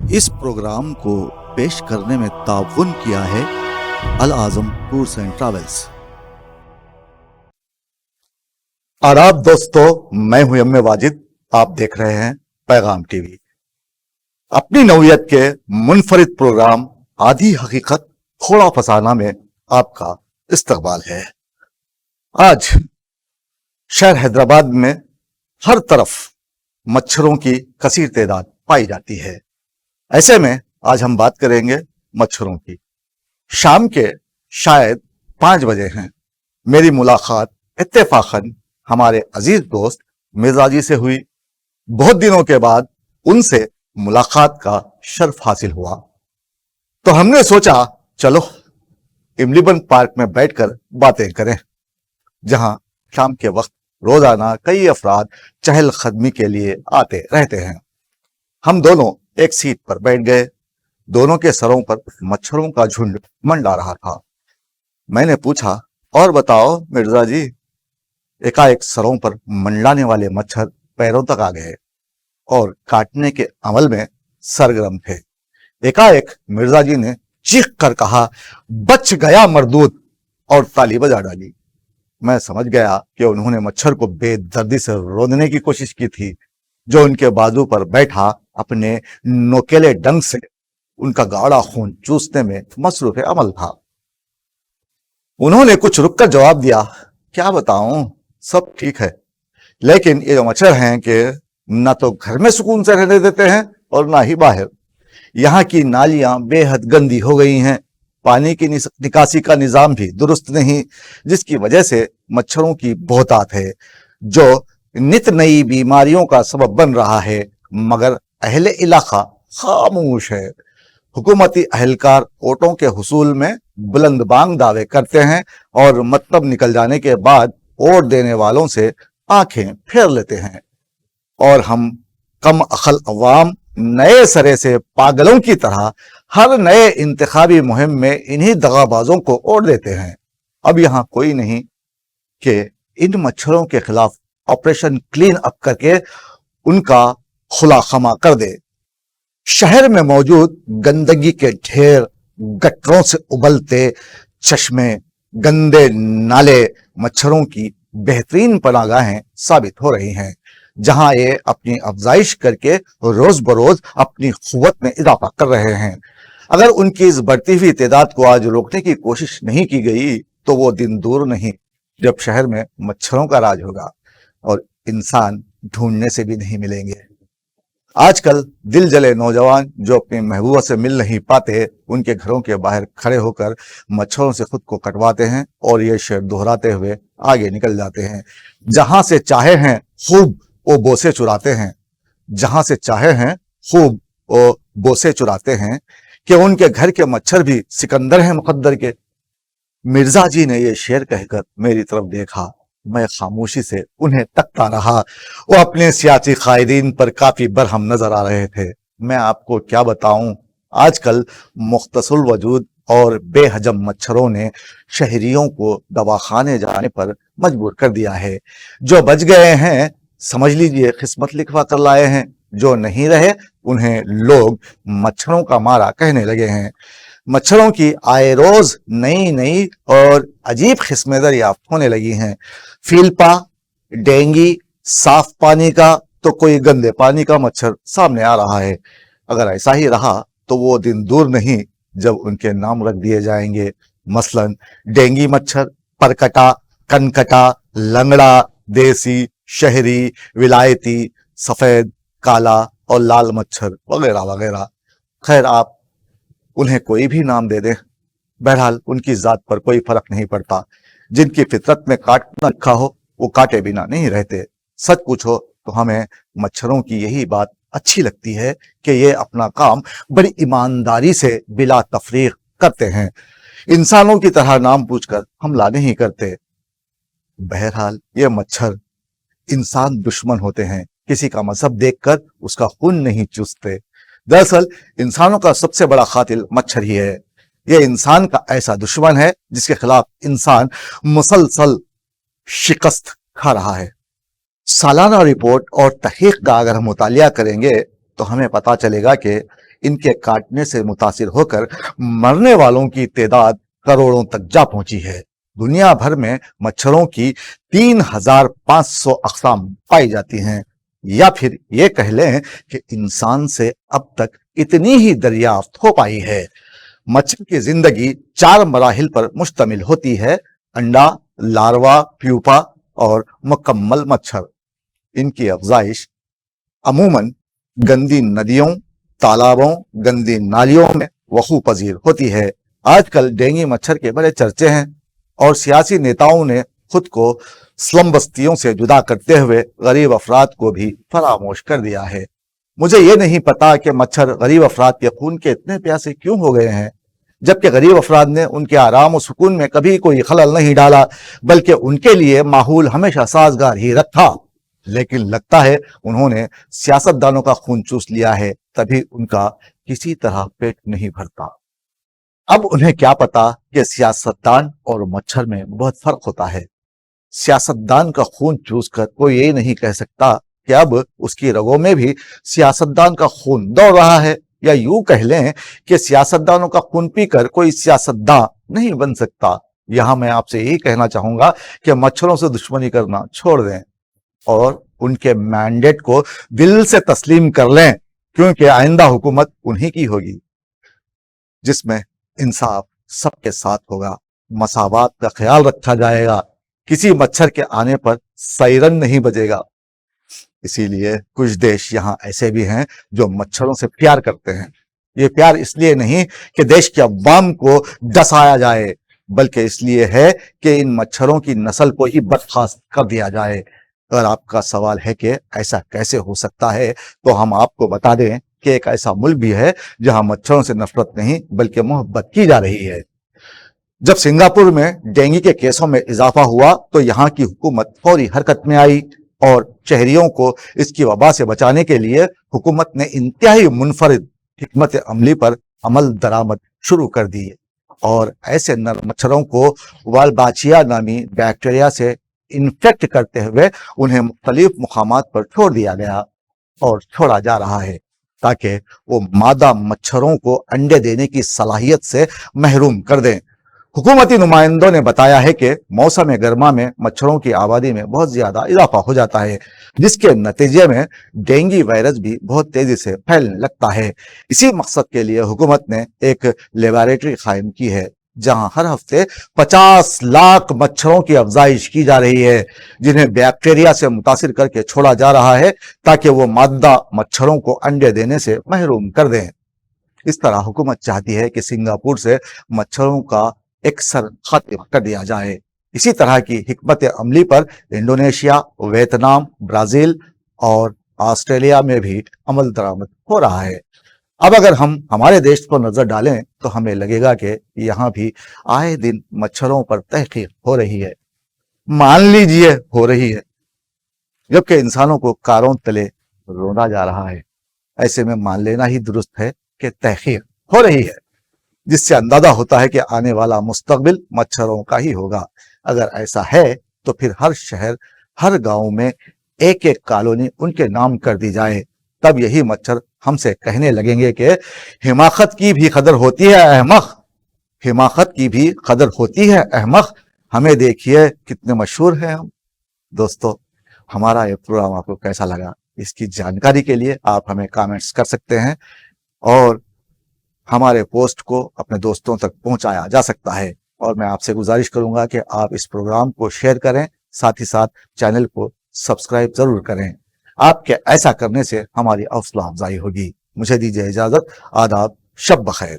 اس programme کو پیش کرنے میں تعاون کیا ہے العظم ٹورز اینڈ ٹریولز۔ آداب دوستو، میں ہوں ایم واجد، آپ دیکھ رہے ہیں پیغام ٹی وی۔ اپنی نوعیت کے منفرد پروگرام آدھی حقیقت تھوڑا فسانہ میں آپ کا استقبال ہے۔ آج شہر حیدرآباد میں ہر طرف مچھروں کی کثیر تعداد پائی جاتی ہے۔ ایسے میں آج ہم بات کریں گے مچھروں کی۔ شام کے شاید 5 بجے ہیں، میری ملاقات اتفاقاً ہمارے عزیز دوست مرزا جی سے ہوئی۔ بہت دنوں کے بعد ان سے ملاقات کا شرف حاصل ہوا، تو ہم نے سوچا چلو املی بند پارک میں بیٹھ کر باتیں کریں، جہاں شام کے وقت روزانہ کئی افراد چہل قدمی کے لیے آتے رہتے ہیں۔ ہم دونوں ایک سیٹ پر بیٹھ گئے۔ دونوں کے سروں پر مچھروں کا جھنڈ منڈا رہا تھا۔ میں نے پوچھا، اور بتاؤ مرزا جی؟ ایک سروں پر منڈلانے والے مچھر پیروں تک آ گئے اور کاٹنے کے عمل میں سرگرم تھے۔ ایک مرزا جی نے چیخ کر کہا، بچ گیا مردود، اور تالی بجا ڈالی۔ میں سمجھ گیا کہ انہوں نے مچھر کو بے دردی سے روندنے کی کوشش کی تھی، جو ان کے بازو پر بیٹھا اپنے نوکیلے ڈنگ سے ان کا گاڑا خون چوسنے میں مصروف عمل تھا۔ انہوں نے کچھ رک کر جواب دیا، کیا بتاؤں، سب ٹھیک ہے، لیکن یہ جو مچھر ہیں کہ نہ تو گھر میں سکون سے رہنے دیتے ہیں اور نہ ہی باہر۔ یہاں کی نالیاں بے حد گندی ہو گئی ہیں، پانی کی نکاسی کا نظام بھی درست نہیں، جس کی وجہ سے مچھروں کی بہتات ہے، جو نت نئی بیماریوں کا سبب بن رہا ہے، مگر اہل علاقہ خاموش ہے۔ حکومتی اہلکار ووٹوں کے حصول میں بلند بانگ دعوے کرتے ہیں اور مطلب نکل جانے کے بعد ووٹ دینے والوں سے آنکھیں پھیر لیتے ہیں، اور ہم کم عقل عوام نئے سرے سے پاگلوں کی طرح ہر نئے انتخابی مہم میں انہی دغابازوں کو ووٹ دیتے ہیں۔ اب یہاں کوئی نہیں کہ ان مچھروں کے خلاف آپریشن کلین اپ کر کے ان کا خلا خما کر دے۔ شہر میں موجود گندگی کے ڈھیر، گٹروں سے ابلتے چشمے، گندے نالے مچھروں کی بہترین پناہ گاہیں ثابت ہو رہی ہیں، جہاں یہ اپنی افزائش کر کے روز بروز اپنی قوت میں اضافہ کر رہے ہیں۔ اگر ان کی اس بڑھتی ہوئی تعداد کو آج روکنے کی کوشش نہیں کی گئی تو وہ دن دور نہیں جب شہر میں مچھروں کا راج ہوگا اور انسان ڈھونڈنے سے بھی نہیں ملیں گے۔ آج کل دل جلے نوجوان جو اپنی محبوبہ سے مل نہیں پاتے، ان کے گھروں کے باہر کھڑے ہو کر مچھروں سے خود کو کٹواتے ہیں اور یہ شعر دہراتے ہوئے آگے نکل جاتے ہیں، جہاں سے چاہے ہیں خوب وہ بوسے چراتے ہیں، جہاں سے چاہے ہیں خوب وہ بوسے چراتے ہیں، کہ ان کے گھر کے مچھر بھی سکندر ہیں مقدر کے۔ مرزا جی نے یہ شعر کہہ کر میری طرف دیکھا، میں خاموشی سے انہیں تکتا رہا۔ وہ اپنے سیاسی قائدین پر کافی برہم نظر آ رہے تھے۔ میں آپ کو کیا بتاؤں، آج کل مختصر الوجود اور بے حجم مچھروں نے شہریوں کو دواخانے جانے پر مجبور کر دیا ہے۔ جو بچ گئے ہیں سمجھ لیجئے قسمت لکھوا کر لائے ہیں، جو نہیں رہے انہیں لوگ مچھروں کا مارا کہنے لگے ہیں۔ مچھروں کی آئے روز نئی اور عجیب قسمیں دریافت ہونے لگی ہیں۔ فیلپا، ڈینگی، صاف پانی کا تو کوئی گندے پانی کا مچھر سامنے آ رہا ہے۔ اگر ایسا ہی رہا تو وہ دن دور نہیں جب ان کے نام رکھ دیے جائیں گے، مثلاً ڈینگی مچھر، پرکٹا، کنکٹا، لنگڑا، دیسی، شہری، ولایتی، سفید، کالا اور لال مچھر وغیرہ وغیرہ۔ خیر، آپ انہیں کوئی بھی نام دے دیں، بہرحال ان کی ذات پر کوئی فرق نہیں پڑتا۔ جن کی فطرت میں کاٹنا لکھا ہو وہ کاٹے بنا نہیں رہتے۔ سچ پوچھو تو ہمیں مچھروں کی یہی بات اچھی لگتی ہے کہ یہ اپنا کام بڑی ایمانداری سے بلا تفریق کرتے ہیں۔ انسانوں کی طرح نام پوچھ کر حملہ نہیں کرتے۔ بہرحال یہ مچھر انسان دشمن ہوتے ہیں، کسی کا مذہب دیکھ کر اس کا خون نہیں چوستے۔ دراصل انسانوں کا سب سے بڑا قاتل مچھر ہی ہے۔ یہ انسان کا ایسا دشمن ہے جس کے خلاف انسان مسلسل شکست کھا رہا ہے۔ سالانہ رپورٹ اور تحقیق کا اگر ہم مطالعہ کریں گے تو ہمیں پتا چلے گا کہ ان کے کاٹنے سے متاثر ہو کر مرنے والوں کی تعداد کروڑوں تک جا پہنچی ہے۔ دنیا بھر میں مچھروں کی 3500 اقسام پائی جاتی ہیں، یا پھر یہ کہہ لیں کہ انسان سے اب تک اتنی ہی دریافت ہو پائی ہے۔ مچھر کی زندگی 4 مراحل پر مشتمل ہوتی ہے: انڈا، لاروا، پیوپا اور مکمل مچھر۔ ان کی افزائش عموماً گندی ندیوں، تالابوں، گندی نالیوں میں وقوع پذیر ہوتی ہے۔ آج کل ڈینگی مچھر کے بڑے چرچے ہیں اور سیاسی نیتاؤں نے خود کو سلم بستیوں سے جدا کرتے ہوئے غریب افراد کو بھی فراموش کر دیا ہے۔ مجھے یہ نہیں پتا کہ مچھر غریب افراد کے خون کے اتنے پیاسے کیوں ہو گئے ہیں، جبکہ غریب افراد نے ان کے آرام و سکون میں کبھی کوئی خلل نہیں ڈالا، بلکہ ان کے لیے ماحول ہمیشہ سازگار ہی رکھا۔ لیکن لگتا ہے انہوں نے سیاستدانوں کا خون چوس لیا ہے، تبھی ان کا کسی طرح پیٹ نہیں بھرتا۔ اب انہیں کیا پتا کہ سیاستدان اور مچھر میں بہت فرق ہوتا ہے۔ سیاستدان کا خون چوس کر کوئی یہ نہیں کہہ سکتا کہ اب اس کی رگوں میں بھی سیاستدان کا خون دوڑ رہا ہے، یا یوں کہہ لیں کہ سیاستدانوں کا خون پی کر کوئی سیاستدان نہیں بن سکتا۔ یہاں میں آپ سے یہی کہنا چاہوں گا کہ مچھروں سے دشمنی کرنا چھوڑ دیں اور ان کے مینڈیٹ کو دل سے تسلیم کر لیں، کیونکہ آئندہ حکومت انہی کی ہوگی جس میں انصاف سب کے ساتھ ہوگا، مساوات کا خیال رکھا جائے گا، کسی مچھر کے آنے پر سائرن نہیں بجے گا۔ اسی لیے کچھ دیش یہاں ایسے بھی ہیں جو مچھروں سے پیار کرتے ہیں۔ یہ پیار اس لیے نہیں کہ دیش کے عوام کو ڈسایا جائے، بلکہ اس لیے ہے کہ ان مچھروں کی نسل کو ہی برخاست کر دیا جائے۔ اگر آپ کا سوال ہے کہ ایسا کیسے ہو سکتا ہے، تو ہم آپ کو بتا دیں کہ ایک ایسا ملک بھی ہے جہاں مچھروں سے نفرت نہیں بلکہ محبت کی جا رہی ہے۔ جب سنگاپور میں ڈینگی کے کیسوں میں اضافہ ہوا تو یہاں کی حکومت فوری حرکت میں آئی اور شہریوں کو اس کی وبا سے بچانے کے لیے حکومت نے انتہائی منفرد حکمت عملی پر عمل درآمد شروع کر دی، اور ایسے نر مچھروں کو والباچیا نامی بیکٹیریا سے انفیکٹ کرتے ہوئے انہیں مختلف مقامات پر چھوڑ دیا گیا اور چھوڑا جا رہا ہے تاکہ وہ مادہ مچھروں کو انڈے دینے کی صلاحیت سے محروم کر دیں۔ حکومتی نمائندوں نے بتایا ہے کہ موسم گرما میں مچھروں کی آبادی میں بہت زیادہ اضافہ ہو جاتا ہے، جس کے نتیجے میں ڈینگی وائرس بھی بہت تیزی سے پھیلنے لگتا ہے۔ اسی مقصد کے لیے حکومت نے ایک لیبارٹری قائم کی ہے جہاں ہر ہفتے 50 لاکھ مچھروں کی افزائش کی جا رہی ہے، جنہیں بیکٹیریا سے متاثر کر کے چھوڑا جا رہا ہے تاکہ وہ مادہ مچھروں کو انڈے دینے سے محروم کر دیں۔ اس طرح حکومت چاہتی ہے کہ سنگاپور سے مچھروں کا اکثر خاتمہ کر دیا جائے۔ اسی طرح کی حکمت عملی پر انڈونیشیا، ویتنام، برازیل اور آسٹریلیا میں بھی عمل درآمد ہو رہا ہے۔ اب اگر ہم ہمارے دیش پر نظر ڈالیں تو ہمیں لگے گا کہ یہاں بھی آئے دن مچھروں پر تحقیق ہو رہی ہے، مان لیجئے ہو رہی ہے، جبکہ انسانوں کو کاروں تلے رونا جا رہا ہے۔ ایسے میں مان لینا ہی درست ہے کہ تحقیق ہو رہی ہے، جس سے اندازہ ہوتا ہے کہ آنے والا مستقبل مچھروں کا ہی ہوگا۔ اگر ایسا ہے تو پھر ہر شہر، ہر گاؤں میں ایک ایک کالونی ان کے نام کر دی جائے، تب یہی مچھر ہم سے کہنے لگیں گے کہ حماقت کی بھی قدر ہوتی ہے احمق، حماقت کی بھی قدر ہوتی ہے احمق، ہمیں دیکھیے کتنے مشہور ہیں ہم۔ دوستو، ہمارا یہ پروگرام آپ کو کیسا لگا؟ اس کی جانکاری کے لیے آپ ہمیں کامنٹس کر سکتے ہیں اور ہمارے پوسٹ کو اپنے دوستوں تک پہنچایا جا سکتا ہے، اور میں آپ سے گزارش کروں گا کہ آپ اس پروگرام کو شیئر کریں، ساتھ ہی ساتھ چینل کو سبسکرائب ضرور کریں۔ آپ کے ایسا کرنے سے ہماری حوصلہ افزائی ہوگی۔ مجھے دیجیے اجازت، آداب، شب بخیر۔